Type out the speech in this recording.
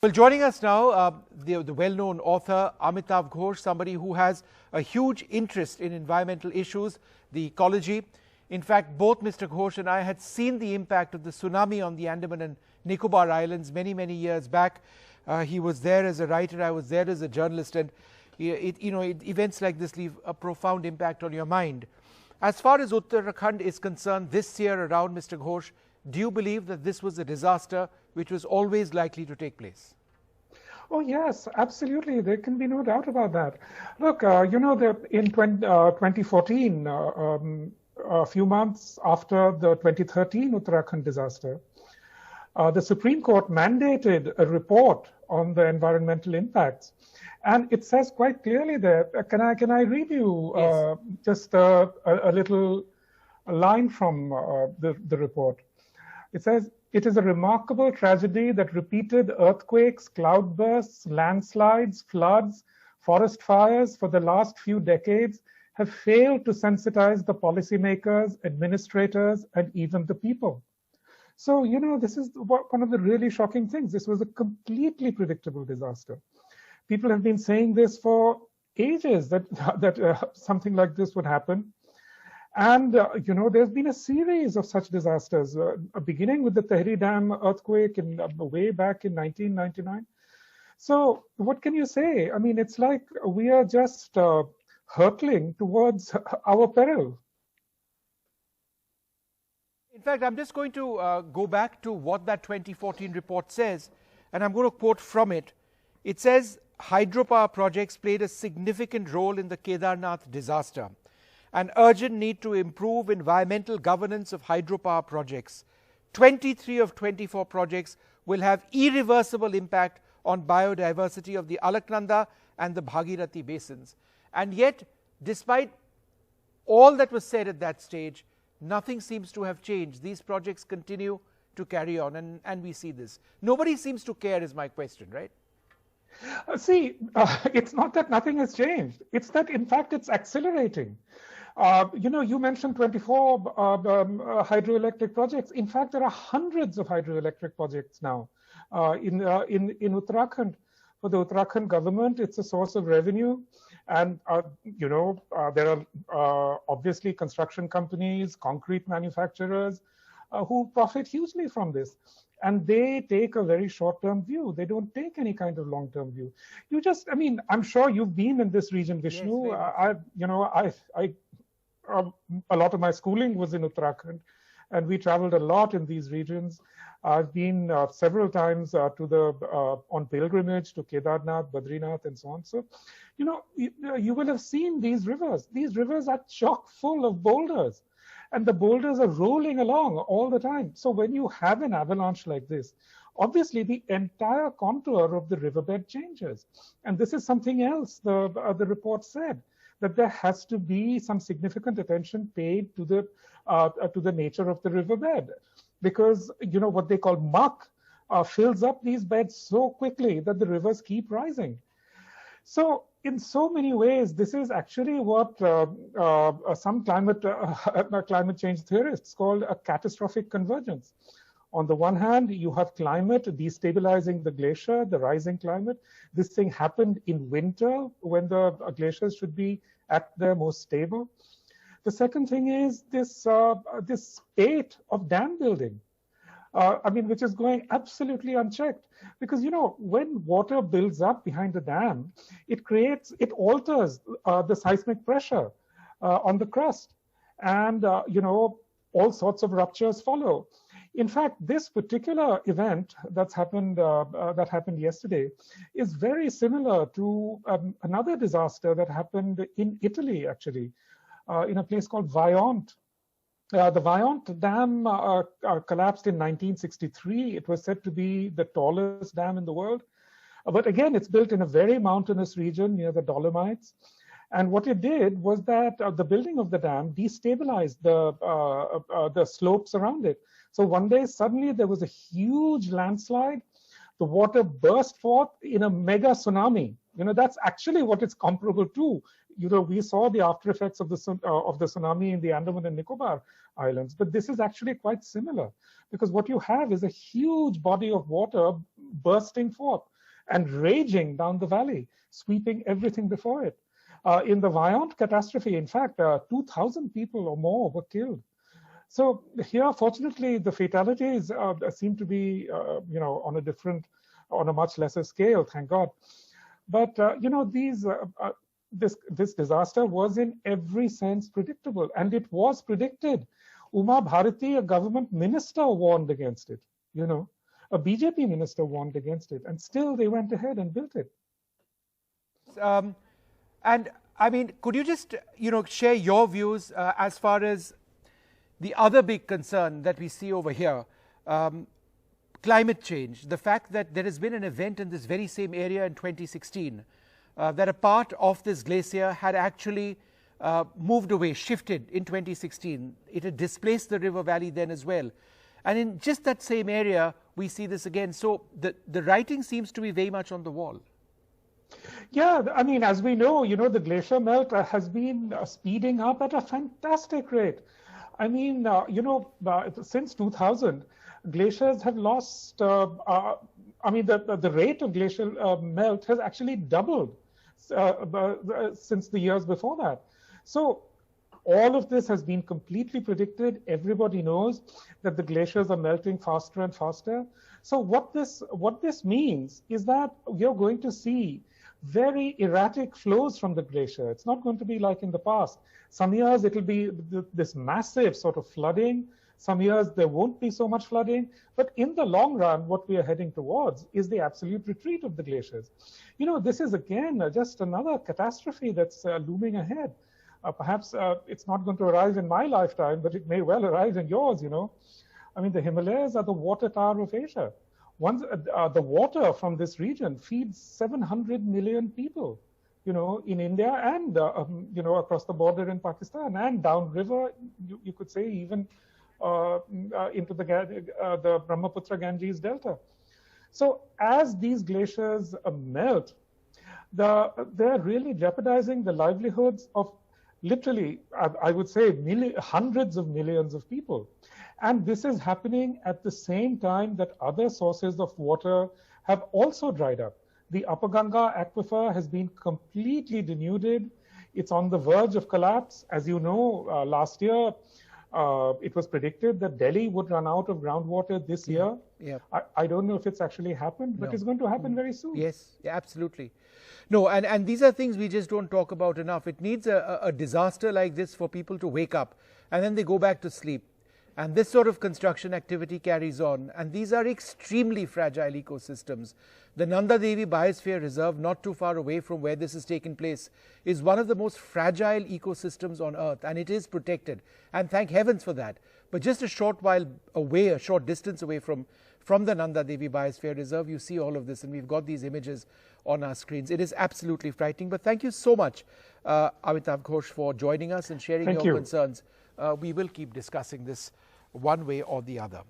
Well, joining us now, the well-known author Amitav Ghosh, somebody who has a huge interest in environmental issues, the ecology. In fact, both Mr. Ghosh and I had seen the impact of the tsunami on the Andaman and Nicobar Islands many, many years back. He was there as a writer, I was there as a journalist, and events like this leave a profound impact on your mind. As far as Uttarakhand is concerned, this year around, Mr. Ghosh, do you believe that this was a disaster which was always likely to take place? Oh, yes, absolutely. There can be no doubt about that. Look, in 2014, a few months after the 2013 Uttarakhand disaster, the Supreme Court mandated a report on the environmental impacts. And it says quite clearly there, can I read you Yes. just a little line from the report? It says, "It is a remarkable tragedy that repeated earthquakes, cloudbursts, landslides, floods, forest fires for the last few decades have failed to sensitize the policymakers, administrators, and even the people." So, this is one of the really shocking things. This was a completely predictable disaster. People have been saying this for ages, that something like this would happen. And, there's been a series of such disasters, beginning with the Tehri Dam earthquake way back in 1999. So what can you say? I mean, it's like we are just hurtling towards our peril. In fact, I'm just going to go back to what that 2014 report says, and I'm going to quote from it. It says, hydropower projects played a significant role in the Kedarnath disaster. An urgent need to improve environmental governance of hydropower projects. 23 of 24 projects will have irreversible impact on biodiversity of the Alaknanda and the Bhagirathi basins. And yet, despite all that was said at that stage, nothing seems to have changed. These projects continue to carry on, and we see this. Nobody seems to care is my question, right? It's not that nothing has changed. It's that, in fact, it's accelerating. You mentioned 24 hydroelectric projects. In fact, there are hundreds of hydroelectric projects now in Uttarakhand. For the Uttarakhand government, it's a source of revenue. And, there are obviously construction companies, concrete manufacturers who profit hugely from this. And they take a very short-term view. They don't take any kind of long-term view. I'm sure you've been in this region, Vishnu. Yes, a lot of my schooling was in Uttarakhand, and we traveled a lot in these regions. I've been several times on pilgrimage to Kedarnath, Badrinath, and so on. So, you will have seen these rivers. These rivers are chock full of boulders, and the boulders are rolling along all the time. So when you have an avalanche like this, obviously the entire contour of the riverbed changes. And this is something else the report said, that there has to be some significant attention paid to the nature of the riverbed, because what they call muck fills up these beds so quickly that the rivers keep rising. So in so many ways, this is actually what some climate change theorists call a catastrophic convergence. On the one hand, you have climate destabilizing the glacier, the rising climate. This thing happened in winter when the glaciers should be at their most stable. The second thing is this spate of dam building, which is going absolutely unchecked. Because, when water builds up behind the dam, it alters the seismic pressure on the crust. And, all sorts of ruptures follow. In fact, this particular event that happened yesterday is very similar to another disaster that happened in Italy, actually, in a place called Vajont. The Vajont Dam collapsed in 1963. It was said to be the tallest dam in the world. But again, it's built in a very mountainous region near the Dolomites. And what it did was that the building of the dam destabilized the slopes around it. So one day, suddenly, there was a huge landslide. The water burst forth in a mega tsunami. That's actually what it's comparable to. We saw the after effects of the tsunami in the Andaman and Nicobar Islands, but this is actually quite similar, because what you have is a huge body of water bursting forth. and raging down the valley, sweeping everything before it. In the Violent catastrophe, in fact, 2,000 people or more were killed. So here, fortunately, the fatalities seem to be, on a much lesser scale, thank God. But this disaster was in every sense predictable, and it was predicted. Uma Bharati, a government minister, warned against it. A BJP minister warned against it, and still they went ahead and built it. And I mean, could you just share your views as far as the other big concern that we see over here, climate change, the fact that there has been an event in this very same area in 2016, that a part of this glacier had actually moved away, shifted in 2016. It had displaced the river valley then as well. And in just that same area, we see this again. So the writing seems to be very much on the wall. Yeah, I mean, as we know, the glacier melt has been speeding up at a fantastic rate. I mean, since 2000, glaciers have lost, the rate of glacial melt has actually doubled since the years before that. So all of this has been completely predicted. Everybody knows that the glaciers are melting faster and faster. So what this means is that you're going to see very erratic flows from the glacier. It's not going to be like in the past. Some years it'll be this massive sort of flooding. Some years there won't be so much flooding. But in the long run, what we are heading towards is the absolute retreat of the glaciers. This is again just another catastrophe that's looming ahead. Perhaps it's not going to arrive in my lifetime, but it may well arrive in yours, I mean, the Himalayas are the water tower of Asia. The water from this region feeds 700 million people, in India and, across the border in Pakistan and downriver, you could say even into the Brahmaputra Ganges Delta. So as these glaciers melt, they're really jeopardizing the livelihoods of literally, I would say, hundreds of millions of people. And this is happening at the same time that other sources of water have also dried up. The Upper Ganga aquifer has been completely denuded. It's on the verge of collapse. As you know, last year, it was predicted that Delhi would run out of groundwater this year. Yeah. I don't know if it's actually happened, but it's going to happen very soon. Yes, yeah, absolutely. No, and these are things we just don't talk about enough. It needs a disaster like this for people to wake up, and then they go back to sleep. And this sort of construction activity carries on. And these are extremely fragile ecosystems. The Nanda Devi Biosphere Reserve, not too far away from where this has taken place, is one of the most fragile ecosystems on Earth. And it is protected. And thank heavens for that. But just a short while away, a short distance away from the Nanda Devi Biosphere Reserve, you see all of this. And we've got these images on our screens. It is absolutely frightening. But thank you so much, Amitav Ghosh, for joining us and sharing your concerns. We will keep discussing this one way or the other.